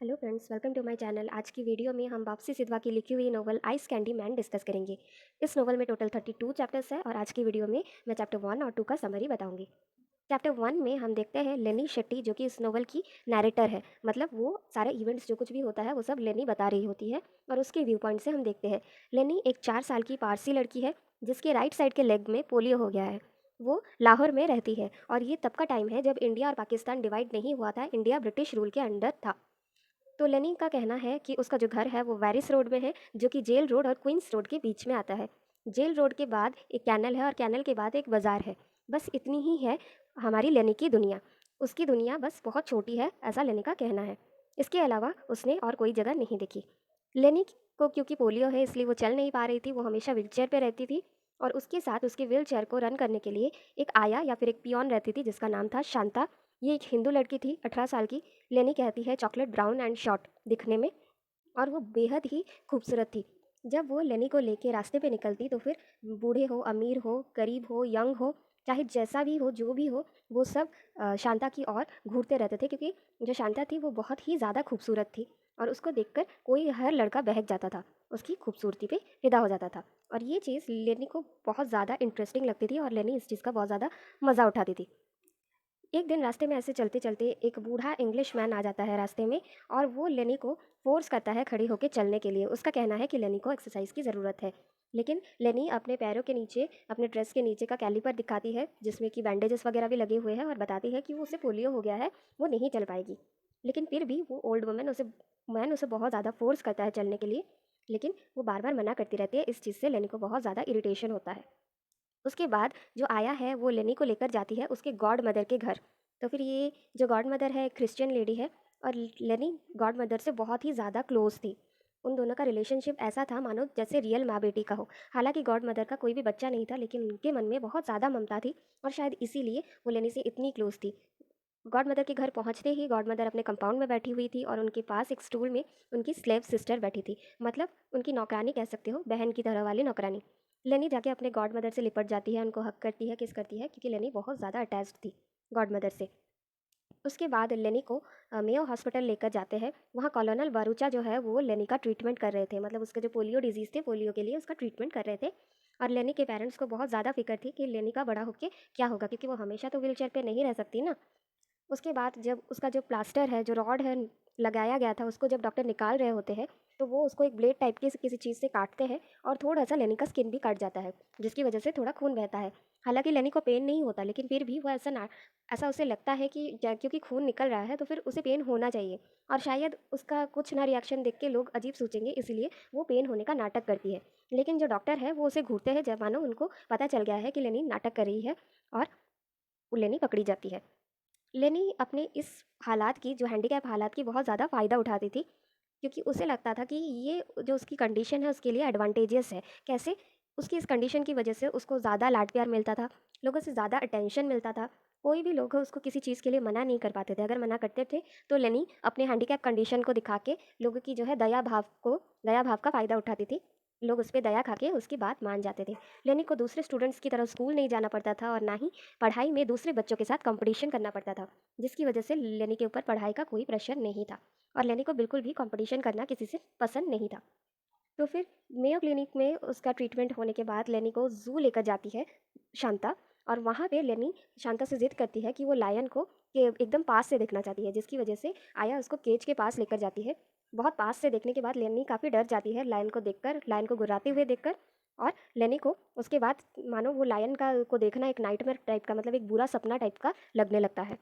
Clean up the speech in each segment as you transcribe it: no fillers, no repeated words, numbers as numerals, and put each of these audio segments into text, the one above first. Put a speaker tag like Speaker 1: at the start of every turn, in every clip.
Speaker 1: Hello friends, welcome to my channel. आज की video में हम वापसी सिद्धवा की लिखी हुई novel ice candy man discuss करेंगे। इस नोवेल में टोटल 32 चैप्टर्स है और आज की वीडियो में मैं चैप्टर 1 और 2 का समरी बताऊंगी। चैप्टर 1 में हम देखते हैं लेनी शेट्टी, जो कि इस नोवेल की नैरेटर है। मतलब वो सारे इवेंट्स जो कुछ भी होता है वो सब लेनी बता रही होती है और उसके व्यू पॉइंट से हम देखते हैं। लेनी एक 4 साल की पारसी लड़की है जिसके राइट साइड के लेग में पोलियो हो गया है। वो लाहौर में रहती है और ये तब का टाइम है जब इंडिया और पाकिस्तान डिवाइड नहीं हुआ था, इंडिया ब्रिटिश रूल के अंडर था। तो लेनी का कहना है कि उसका जो घर है वो वेरिस रोड में है, जो कि जेल रोड और क्वींस रोड के बीच में आता है। जेल रोड के बाद एक कैनल है और कैनल के बाद एक बाज़ार है। बस इतनी ही है हमारी लेनी की दुनिया। उसकी दुनिया बस बहुत छोटी है, ऐसा लेनी का कहना है। इसके अलावा उसने और कोई जगह नहीं देखी। लेनी को क्योंकि पोलियो है इसलिए वो चल नहीं पा रही थी, वो हमेशा व्हीलचेयर पे रहती थी और उसके साथ उसके व्हीलचेयर को रन करने के लिए एक आया या फिर एक पियोन रहती थी जिसका नाम था शांता। ये एक हिंदू लड़की थी, 18 साल की। लेनी कहती है चॉकलेट ब्राउन एंड शॉर्ट दिखने में, और वो बेहद ही खूबसूरत थी। जब वो लेनी को लेके रास्ते पे निकलती तो फिर बूढ़े हो, अमीर हो, गरीब हो, यंग हो, चाहे जैसा भी हो, जो भी हो, वो सब शांता की ओर घूरते रहते थे, क्योंकि जो शांता थी वो बहुत ही ज़्यादा खूबसूरत थी और उसको देखकर कोई हर लड़का बहक जाता था, उसकी खूबसूरती पे फिदा हो जाता था। और ये चीज़ लेनी को बहुत ज़्यादा इंटरेस्टिंग लगती थी और लेनी इस चीज़ का बहुत ज़्यादा मज़ा उठाती थी। एक दिन रास्ते में ऐसे चलते चलते एक बूढ़ा इंग्लिश मैन आ जाता है रास्ते में और वो लेनी को फोर्स करता है खड़ी होकर चलने के लिए। उसका कहना है कि लेनी को एक्सरसाइज की ज़रूरत है। लेकिन लेनी अपने पैरों के नीचे, अपने ड्रेस के नीचे का कैलिपर दिखाती है जिसमें कि बैंडेजेस वगैरह भी लगे हुए हैं और बताती है कि वो उसे पोलियो हो गया है, वो नहीं चल पाएगी। लेकिन फिर भी वो ओल्ड वुमेन उसे मैन उसे बहुत ज़्यादा फोर्स करता है चलने के लिए। लेकिन वो बार बार मना करती रहती है। इस चीज़ से लेनी को बहुत ज़्यादा इरिटेशन होता है। उसके बाद जो आया है वो लेनी को लेकर जाती है उसके गॉड मदर के घर। तो फिर ये जो गॉड मदर है क्रिश्चियन लेडी है और लेनी गॉड मदर से बहुत ही ज़्यादा क्लोज थी। उन दोनों का रिलेशनशिप ऐसा था मानो जैसे रियल माँ बेटी का हो। हालांकि गॉड मदर का कोई भी बच्चा नहीं था, लेकिन उनके मन में बहुत ज़्यादा ममता थी और शायद इसीलिए वो लेनी से इतनी क्लोज थी। गॉड मदर के घर पहुंचते ही गॉड मदर अपने कंपाउंड में बैठी हुई थी और उनके पास एक स्टूल में उनकी स्लेव सिस्टर बैठी थी। मतलब उनकी नौकरानी कह सकते हो, बहन की तरह वाली नौकरानी। लेनी जाके अपने गॉड मदर से लिपट जाती है, उनको हक करती है, किस करती है, क्योंकि लेनी बहुत ज़्यादा अटैच्ड थी गॉड मदर से। उसके बाद लेनी को मेयो हॉस्पिटल लेकर जाते हैं। वहाँ कॉलोनल बारूचा जो है वो लेनी का ट्रीटमेंट कर रहे थे। मतलब उसका जो पोलियो डिजीज़ थे, पोलियो के लिए उसका ट्रीटमेंट कर रहे थे। और लेनी के पेरेंट्स को बहुत ज़्यादा फिक्र थी कि लेनी का बड़ा होके क्या होगा, क्योंकि वो हमेशा तो व्हील चेयर पर नहीं रह सकती ना। उसके बाद जब उसका जो प्लास्टर है, जो रॉड है लगाया गया था, उसको जब डॉक्टर निकाल रहे होते हैं तो वो उसको एक ब्लेड टाइप की किसी चीज़ से काटते हैं और थोड़ा सा लेनी का स्किन भी कट जाता है, जिसकी वजह से थोड़ा खून बहता है। हालांकि लेनी को पेन नहीं होता, लेकिन फिर भी वो ऐसा उसे लगता है कि क्योंकि खून निकल रहा है तो फिर उसे पेन होना चाहिए। और शायद उसका कुछ ना रिएक्शन देख के लोग अजीब सोचेंगे, इसलिए वो पेन होने का नाटक करती है। लेकिन जो डॉक्टर है वो उसे घूरते हैं जब मानो उनको पता चल गया है कि लेनी नाटक कर रही है, और वो लेनी पकड़ी जाती है। लेनी अपने इस हालात की, जो हैंडीकैप हालात की, बहुत ज़्यादा फ़ायदा उठाती थी, क्योंकि उसे लगता था कि ये जो उसकी कंडीशन है उसके लिए एडवांटेजियस है। कैसे? उसकी इस कंडीशन की वजह से उसको ज़्यादा लाड प्यार मिलता था, लोगों से ज़्यादा अटेंशन मिलता था। कोई भी लोग उसको किसी चीज़ के लिए मना नहीं कर पाते थे। अगर मना करते थे तो लेनी अपने हैंडीकैप कंडीशन को दिखा के लोगों की जो है दया भाव का फ़ायदा उठाती थी। लोग उस पर दया खा के उसकी बात मान जाते थे। लेनी को दूसरे स्टूडेंट्स की तरह स्कूल नहीं जाना पड़ता था और ना ही पढ़ाई में दूसरे बच्चों के साथ कंपटीशन करना पड़ता था, जिसकी वजह से लेनी के ऊपर पढ़ाई का कोई प्रेशर नहीं था और लेनी को बिल्कुल भी कंपटीशन करना किसी से पसंद नहीं था। तो फिर मेयो क्लिनिक में उसका ट्रीटमेंट होने के बाद लेनी को ज़ू लेकर जाती है शांता। और वहाँ पे लेनी शांता से ज़िद करती है कि वो लायन को के एकदम पास से देखना चाहती है, जिसकी वजह से आया उसको केज के पास लेकर जाती है। बहुत पास से देखने के बाद लेनी काफ़ी डर जाती है लायन को देखकर, लायन को गुर्राते हुए देखकर। और लेनी को उसके बाद मानो वो लायन का को देखना एक नाइटमेयर टाइप का, मतलब एक बुरा सपना टाइप का लगने लगता है।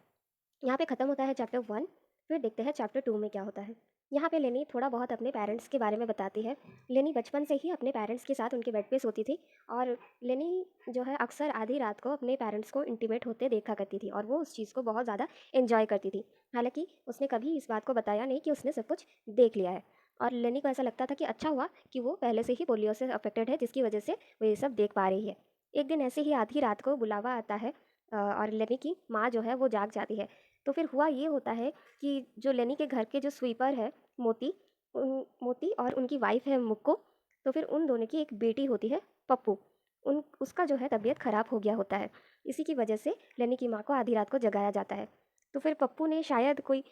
Speaker 1: यहाँ पे ख़त्म होता है चैप्टर 1। फिर देखते हैं चैप्टर 2 में क्या होता है। यहाँ पे लेनी थोड़ा बहुत अपने पेरेंट्स के बारे में बताती है। लेनी बचपन से ही अपने पेरेंट्स के साथ उनके बेड पे सोती थी और लेनी जो है अक्सर आधी रात को अपने पेरेंट्स को इंटीमेट होते देखा करती थी और वो उस चीज़ को बहुत ज़्यादा एंजॉय करती थी। हालांकि उसने कभी इस बात को बताया नहीं कि उसने सब कुछ देख लिया है। और लेनी को ऐसा लगता था कि अच्छा हुआ कि वो पहले से ही पोलियो से अफेक्टेड है, जिसकी वजह से वो ये सब देख पा रही है। एक दिन ऐसे ही आधी रात को बुलावा आता है और लेनी की माँ जो है वो जाग जाती है। तो फिर हुआ ये होता है कि जो लेनी के घर के जो स्वीपर है मोती, उन मोती और उनकी वाइफ है मुक्को। तो फिर उन दोनों की एक बेटी होती है पप्पू। उन उसका जो है तबीयत ख़राब हो गया होता है। इसी की वजह से लेनी की माँ को आधी रात को जगाया जाता है। तो फिर पप्पू ने शायद कोई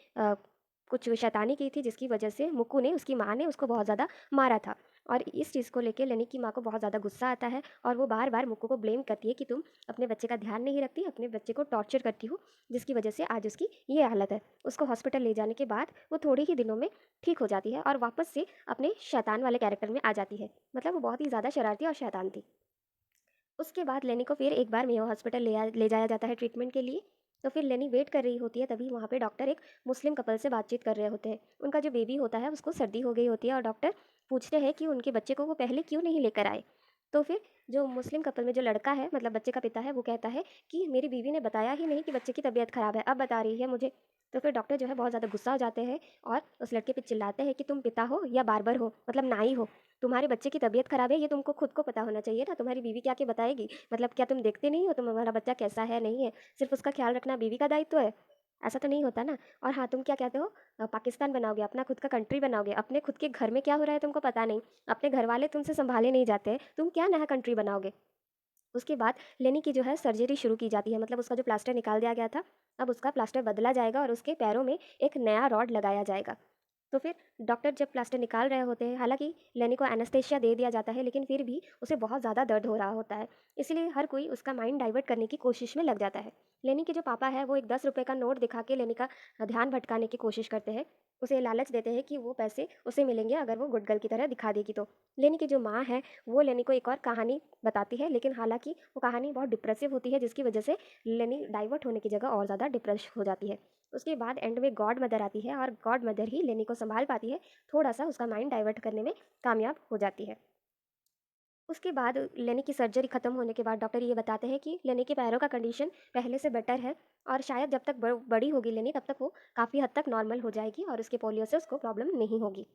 Speaker 1: कुछ शैतानी की थी जिसकी वजह से मुक्कू ने, उसकी माँ ने उसको बहुत ज़्यादा मारा था। और इस चीज़ को लेके लेनी की माँ को बहुत ज़्यादा गुस्सा आता है और वो बार बार मुक्कू को ब्लेम करती है कि तुम अपने बच्चे का ध्यान नहीं रखती, अपने बच्चे को टॉर्चर करती हो, जिसकी वजह से आज उसकी ये हालत है। उसको हॉस्पिटल ले जाने के बाद वो थोड़े ही दिनों में ठीक हो जाती है और वापस से अपने शैतान वाले कैरेक्टर में आ जाती है। मतलब वो बहुत ही ज़्यादा शरारती और शैतान थी। उसके बाद लेनी को फिर एक बार मेयो हॉस्पिटल ले जाया जाता है ट्रीटमेंट के लिए। तो फिर लेनी वेट कर रही होती है, तभी वहाँ पे डॉक्टर एक मुस्लिम कपल से बातचीत कर रहे होते हैं। उनका जो बेबी होता है उसको सर्दी हो गई होती है और डॉक्टर पूछते हैं कि उनके बच्चे को वो पहले क्यों नहीं लेकर आए। तो फिर जो मुस्लिम कपल में जो लड़का है, मतलब बच्चे का पिता है, वो कहता है कि मेरी बीवी ने बताया ही नहीं कि बच्चे की तबीयत ख़राब है, अब बता रही है मुझे। तो फिर डॉक्टर जो है बहुत ज़्यादा गुस्सा हो जाते हैं और उस लड़के पे चिल्लाते हैं कि तुम पिता हो या बार्बर हो, मतलब नाई हो। तुम्हारे बच्चे की तबीयत ख़राब है, ये तुमको खुद को पता होना चाहिए ना, तुम्हारी बीवी क्या के बताएगी? मतलब क्या तुम देखते नहीं हो तुम्हारा बच्चा कैसा है, नहीं है? सिर्फ़ उसका ख़्याल रखना बीवी का दायित्व है? ऐसा तो नहीं होता ना। और हाँ, तुम क्या कहते हो, पाकिस्तान बनाओगे, अपना खुद का कंट्री बनाओगे, अपने खुद के घर में क्या हो रहा है तुमको पता नहीं, अपने घर वाले तुमसे सँभाले नहीं जाते, तुम क्या नया कंट्री बनाओगे? उसके बाद लेनी की जो है सर्जरी शुरू की जाती है, मतलब उसका जो प्लास्टर निकाल दिया गया था, अब उसका प्लास्टर बदला जाएगा और उसके पैरों में एक नया रॉड लगाया जाएगा। तो फिर डॉक्टर जब प्लास्टर निकाल रहे होते हैं, हालांकि लेनी को एनेस्थेशिया दे दिया जाता है, लेकिन फिर भी उसे बहुत ज़्यादा दर्द हो रहा होता है। इसलिए हर कोई उसका माइंड डाइवर्ट करने की कोशिश में लग जाता है। लेनी के जो पापा है वो एक 10 रुपये का नोट दिखा के लेनी का ध्यान भटकाने की कोशिश करते हैं। उसे लालच देते हैं कि वो पैसे उसे मिलेंगे अगर वो गुड गर्ल की तरह दिखा देगी तो। लेनी की जो माँ है वो लेनी को एक और कहानी बताती है, लेकिन हालांकि वो कहानी बहुत डिप्रेसिव होती है, जिसकी वजह से लेनी डाइवर्ट होने की जगह और ज़्यादा डिप्रेस हो जाती है। उसके बाद एंड में गॉड मदर आती है और गॉड मदर ही लेनी को संभाल पाती है, थोड़ा-सा उसका माइंड डाइवर्ट करने में कामयाब हो जाती है। उसके बाद लेनी की सर्जरी खत्म होने के बाद डॉक्टर ये बताते हैं कि लेनी के पैरों का कंडीशन पहले से बेटर है और शायद जब तक बड़ी होगी लेनी तब तक वो काफ़ी हद तक नॉर्मल हो जाएगी और उसके पोलियो से उसको प्रॉब्लम नहीं होगी।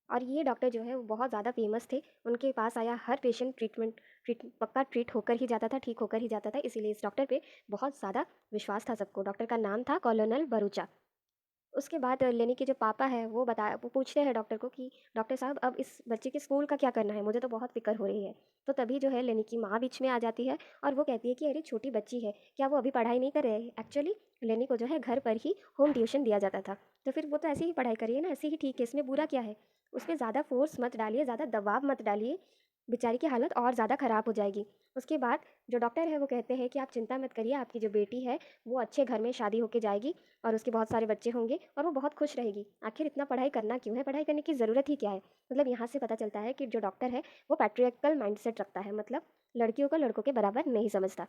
Speaker 1: और ये डॉक्टर जो है वो बहुत ज़्यादा फेमस थे, उनके पास आया हर पेशेंट ट्रीट पक्का ट्रीट होकर ही जाता था, ठीक होकर ही जाता था, इसीलिए इस डॉक्टर पे बहुत ज़्यादा विश्वास था सबको। डॉक्टर का नाम था कॉलोनल बरूचा। उसके बाद लेनी के जो पापा हैं वो पूछते हैं डॉक्टर को कि डॉक्टर साहब अब इस बच्चे के स्कूल का क्या करना है? मुझे तो बहुत फ़िक्र हो रही है। तो तभी जो है लेनी की माँ बीच में आ जाती है और वो कहती है कि अरे छोटी बच्ची है, क्या वो अभी पढ़ाई नहीं कर रहे हैं? एक्चुअली लेनी को जो है घर पर ही होम ट्यूशन दिया जाता था। तो फिर वो तो ऐसे ही पढ़ाई करिए ना, ऐसे ही ठीक है, इसमें बुरा क्या है? उसपे ज़्यादा फ़ोर्स मत डालिए, ज़्यादा दबाव मत डालिए, बेचारी की हालत और ज़्यादा ख़राब हो जाएगी। उसके बाद जो डॉक्टर है वो कहते हैं कि आप चिंता मत करिए, आपकी जो बेटी है वो अच्छे घर में शादी होके जाएगी और उसके बहुत सारे बच्चे होंगे और वो बहुत खुश रहेगी। आखिर इतना पढ़ाई करना क्यों है? पढ़ाई करने की ज़रूरत ही क्या है? मतलब यहाँ से पता चलता है कि जो डॉक्टर है वो पैट्रियार्कल माइंडसेट रखता है, मतलब लड़कियों को लड़कों के बराबर नहीं समझता।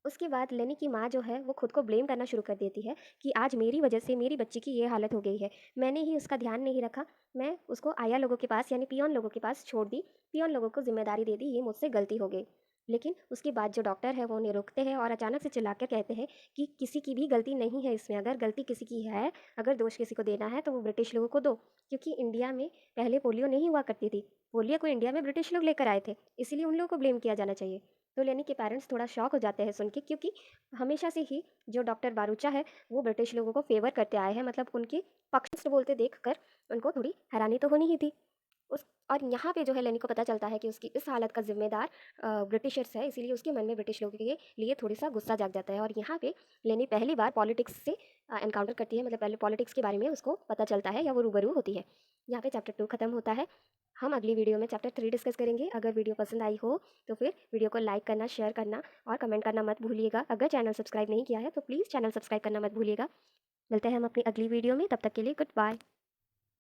Speaker 1: उसके बाद लेनी की माँ जो है वो खुद को ब्लेम करना शुरू कर देती है कि आज मेरी वजह से मेरी बच्ची की ये हालत हो गई है। मैंने ही उसका ध्यान नहीं रखा, मैं उसको आया लोगों के पास यानी पियोन लोगों के पास छोड़ दी, पियोन लोगों को ज़िम्मेदारी दे दी, ये मुझसे गलती हो गई। लेकिन उसके बाद जो डॉक्टर है वो उन्हें रोकते हैं और अचानक से चिल्लाकर कहते हैं कि किसी की भी गलती नहीं है इसमें, अगर गलती किसी की है, अगर दोष किसी को देना है तो वो ब्रिटिश लोगों को दो। क्योंकि इंडिया में पहले पोलियो नहीं हुआ करती थी, पोलियो को इंडिया में ब्रिटिश लोग लेकर आए थे, इसीलिए उन लोगों को ब्लेम किया जाना चाहिए। तो लेनी के पेरेंट्स थोड़ा शॉक हो जाते हैं सुन के, क्योंकि हमेशा से ही जो डॉक्टर बारूचा है वो ब्रिटिश लोगों को फेवर करते आए हैं, मतलब उनके पक्ष में बोलते देखकर उनको थोड़ी हैरानी तो होनी ही थी। उस और यहाँ पे जो है लेनी को पता चलता है कि उसकी इस हालत का जिम्मेदार ब्रिटिशर्स है, इसीलिए उसके मन में ब्रिटिश लोगों के लिए थोड़ी सा गुस्सा जाग जाता है और यहाँ पे लेनी पहली बार पॉलिटिक्स से एनकाउंटर करती है, मतलब पहले पॉलिटिक्स के बारे में उसको पता चलता है या वो रूबरू होती है। यहाँ पे चैप्टर 2 खत्म होता है। हम अगली वीडियो में चैप्टर 3 डिस्कस करेंगे। अगर वीडियो पसंद आई हो तो फिर वीडियो को लाइक करना, शेयर करना और कमेंट करना मत भूलिएगा। अगर चैनल सब्सक्राइब नहीं किया है तो प्लीज़ चैनल सब्सक्राइब करना मत भूलिएगा। मिलते हैं हम अपनी अगली वीडियो में, तब तक के लिए गुड बाय।